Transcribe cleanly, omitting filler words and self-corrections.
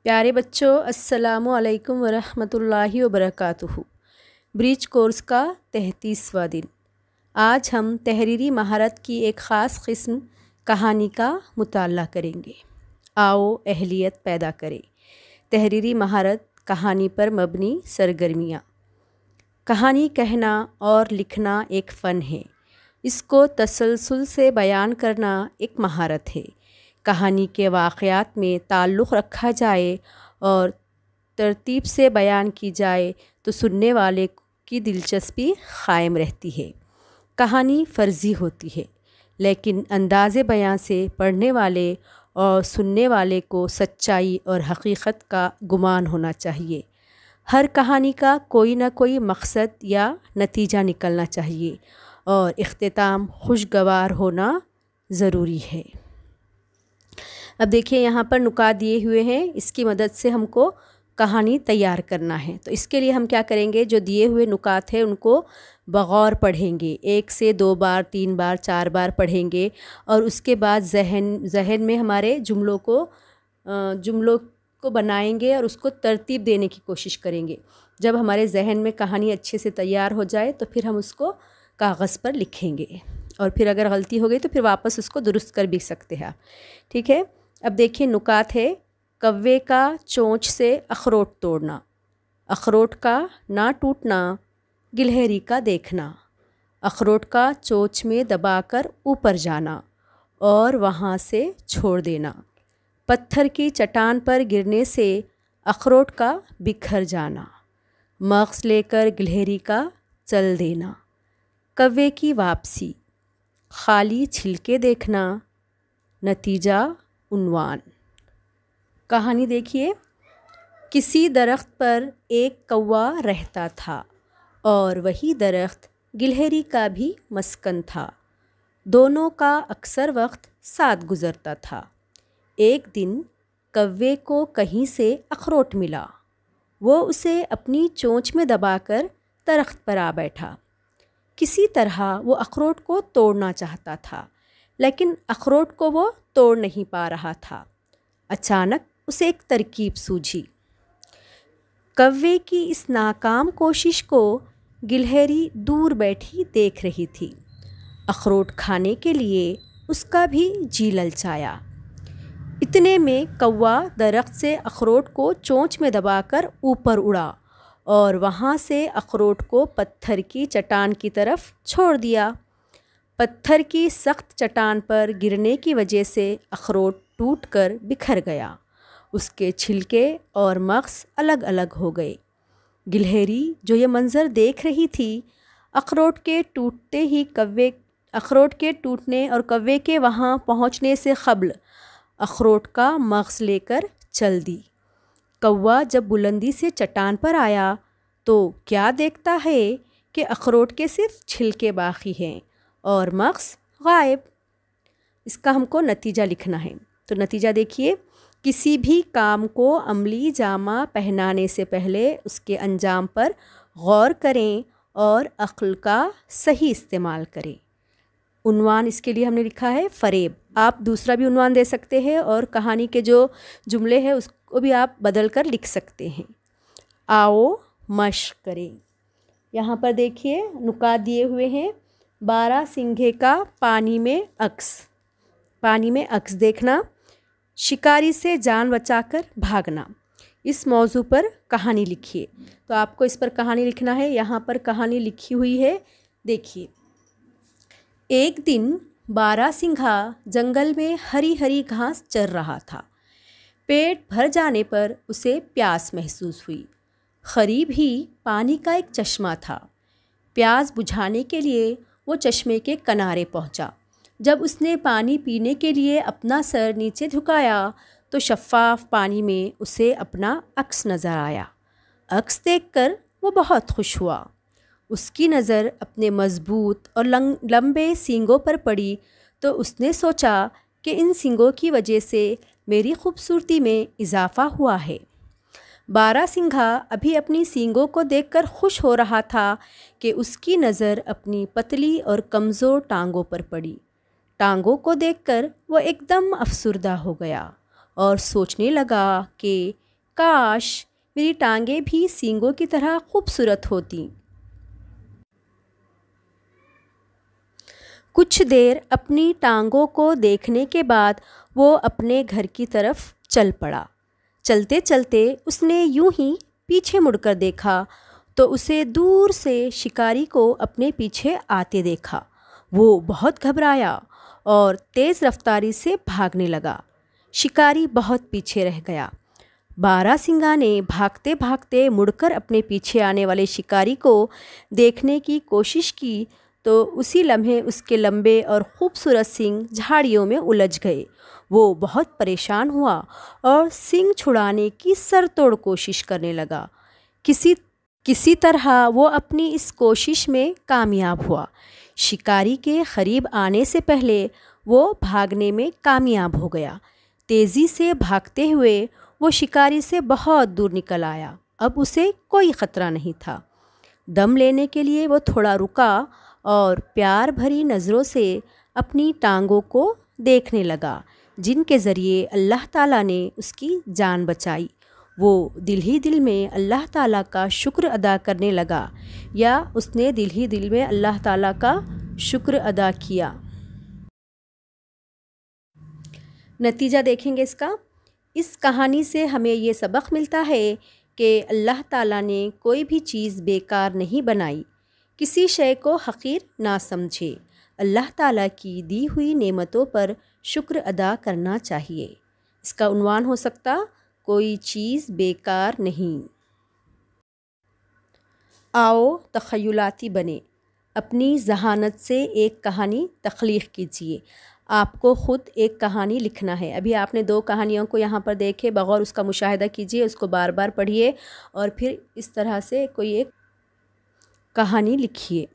प्यारे बच्चों, अस्सलामु अलैकुम वरहमतुल्लाहि वबरकातुहू। ब्रिज कोर्स का 33वां दिन। आज हम तहरीरी महारत की एक ख़ास किस्म कहानी का मुताला करेंगे। आओ अहलियत पैदा करें। तहरीरी महारत कहानी पर मबनी सरगर्मियाँ। कहानी कहना और लिखना एक फ़न है। इसको तसलसल से बयान करना एक महारत है। कहानी के वाक़यात में ताल्लुक़ रखा जाए और तरतीब से बयान की जाए तो सुनने वाले की दिलचस्पी क़ायम रहती है। कहानी फ़र्ज़ी होती है, लेकिन अंदाज़े बयान से पढ़ने वाले और सुनने वाले को सच्चाई और हकीकत का गुमान होना चाहिए। हर कहानी का कोई ना कोई मकसद या नतीजा निकलना चाहिए और इख्तिताम खुशगवार होना ज़रूरी है। अब देखिए, यहाँ पर नुकात दिए हुए हैं। इसकी मदद से हमको कहानी तैयार करना है। तो इसके लिए हम क्या करेंगे, जो दिए हुए नुकात हैं उनको बग़ौर पढ़ेंगे। 1 से 2 बार, 3 बार, 4 बार पढ़ेंगे और उसके बाद जहन में हमारे जुमलों को बनाएंगे और उसको तरतीब देने की कोशिश करेंगे। जब हमारे जहन में कहानी अच्छे से तैयार हो जाए तो फिर हम उसको कागज़ पर लिखेंगे और फिर अगर गलती हो गई तो फिर वापस उसको दुरुस्त कर भी सकते हैं। ठीक है। अब देखिए, नुकात है। कव्वे का चोंच से अखरोट तोड़ना, अखरोट का ना टूटना, गिलहरी का देखना, अखरोट का चोंच में दबाकर ऊपर जाना और वहाँ से छोड़ देना, पत्थर की चट्टान पर गिरने से अखरोट का बिखर जाना, मग़ज़ लेकर गिलहरी का चल देना, कव्वे की वापसी, खाली छिलके देखना, नतीजा उन्वान। कहानी देखिए। किसी दरख्त पर एक कौवा रहता था और वही दरख्त गिलहरी का भी मस्कन था। दोनों का अक्सर वक्त साथ गुज़रता था। एक दिन कौवे को कहीं से अखरोट मिला। वो उसे अपनी चोंच में दबाकर दरख्त पर आ बैठा। किसी तरह वो अखरोट को तोड़ना चाहता था, लेकिन अखरोट को वो तोड़ नहीं पा रहा था। अचानक उसे एक तरकीब सूझी। कौवे की इस नाकाम कोशिश को गिलहरी दूर बैठी देख रही थी। अखरोट खाने के लिए उसका भी जी ललचाया। इतने में कौवा दरख्त से अखरोट को चोंच में दबाकर ऊपर उड़ा और वहाँ से अखरोट को पत्थर की चट्टान की तरफ छोड़ दिया। पत्थर की सख्त चट्टान पर गिरने की वजह से अखरोट टूटकर बिखर गया। उसके छिलके और मग़ज़ अलग अलग हो गए। गिलहरी जो ये मंज़र देख रही थी, अखरोट के टूटने और कौवे के वहाँ पहुँचने से क़ब्ल अखरोट का मग़ज़ लेकर चल दी। कौवा जब बुलंदी से चट्टान पर आया तो क्या देखता है कि अखरोट के सिर्फ छिलके बाकी हैं और मग़ज़ गायब। इसका हमको नतीजा लिखना है। तो नतीजा देखिए। किसी भी काम को अमली जामा पहनाने से पहले उसके अंजाम पर गौर करें और अक्ल का सही इस्तेमाल करें। उन्वान इसके लिए हमने लिखा है फ़रेब। आप दूसरा भी उन्वान दे सकते हैं और कहानी के जो जुमले हैं उसको भी आप बदल कर लिख सकते हैं। आओ मश्क करें। यहाँ पर देखिए, नुकात दिए हुए हैं। बारहसिंघे का पानी में अक्स। पानी में अक्स देखना, शिकारी से जान बचाकर भागना। इस मौजू पर कहानी लिखिए। तो आपको इस पर कहानी लिखना है। यहाँ पर कहानी लिखी हुई है, देखिए। एक दिन बारहसिंघा जंगल में हरी हरी घास चर रहा था। पेट भर जाने पर उसे प्यास महसूस हुई। करीब ही पानी का एक चश्मा था। प्यास बुझाने के लिए वो चश्मे के किनारे पहुंचा। जब उसने पानी पीने के लिए अपना सर नीचे झुकाया तो शफ़ाफ़ पानी में उसे अपना अक्स नज़र आया। अक्स देखकर वो बहुत खुश हुआ। उसकी नज़र अपने मज़बूत और लंबे सींगों पर पड़ी तो उसने सोचा कि इन सींगों की वजह से मेरी खूबसूरती में इजाफ़ा हुआ है। बारहसिंघा अभी अपनी सींगों को देखकर खुश हो रहा था कि उसकी नज़र अपनी पतली और कमज़ोर टांगों पर पड़ी। टांगों को देखकर वो एकदम अफसुर्दा हो गया और सोचने लगा कि काश मेरी टांगें भी सींगों की तरह खूबसूरत होती। कुछ देर अपनी टांगों को देखने के बाद वो अपने घर की तरफ चल पड़ा। चलते चलते उसने यूं ही पीछे मुड़कर देखा तो उसे दूर से शिकारी को अपने पीछे आते देखा। वो बहुत घबराया और तेज़ रफ्तारी से भागने लगा। शिकारी बहुत पीछे रह गया। बारहसिंगा ने भागते भागते मुड़कर अपने पीछे आने वाले शिकारी को देखने की कोशिश की तो उसी लम्हे उसके लंबे और खूबसूरत सींग झाड़ियों में उलझ गए। वो बहुत परेशान हुआ और सींग छुड़ाने की सरतोड़ कोशिश करने लगा। किसी तरह वो अपनी इस कोशिश में कामयाब हुआ। शिकारी के करीब आने से पहले वो भागने में कामयाब हो गया। तेज़ी से भागते हुए वो शिकारी से बहुत दूर निकल आया। अब उसे कोई ख़तरा नहीं था। दम लेने के लिए वो थोड़ा रुका और प्यार भरी नज़रों से अपनी टांगों को देखने लगा, जिनके ज़रिए अल्लाह ताला ने उसकी जान बचाई। वो दिल ही दिल में अल्लाह ताला का शुक्र अदा करने लगा, या उसने दिल ही दिल में अल्लाह ताला का शुक्र अदा किया। नतीजा देखेंगे इसका। इस कहानी से हमें ये सबक मिलता है कि अल्लाह ताला ने कोई भी चीज़ बेकार नहीं बनाई। किसी शय को हक़ीर ना समझे। अल्लाह ताला की दी हुई नेमतों पर शुक्र अदा करना चाहिए। इसका उन्वान हो सकता, कोई चीज़ बेकार नहीं। आओ तख़य्युलाती बने। अपनी ज़हानत से एक कहानी तख्लीक़ कीजिए। आपको ख़ुद एक कहानी लिखना है। अभी आपने 2 कहानियों को यहाँ पर देखे, बग़ौर उसका मुशाहिदा कीजिए, उसको बार बार पढ़िए और फिर इस तरह से कोई एक कहानी लिखिए।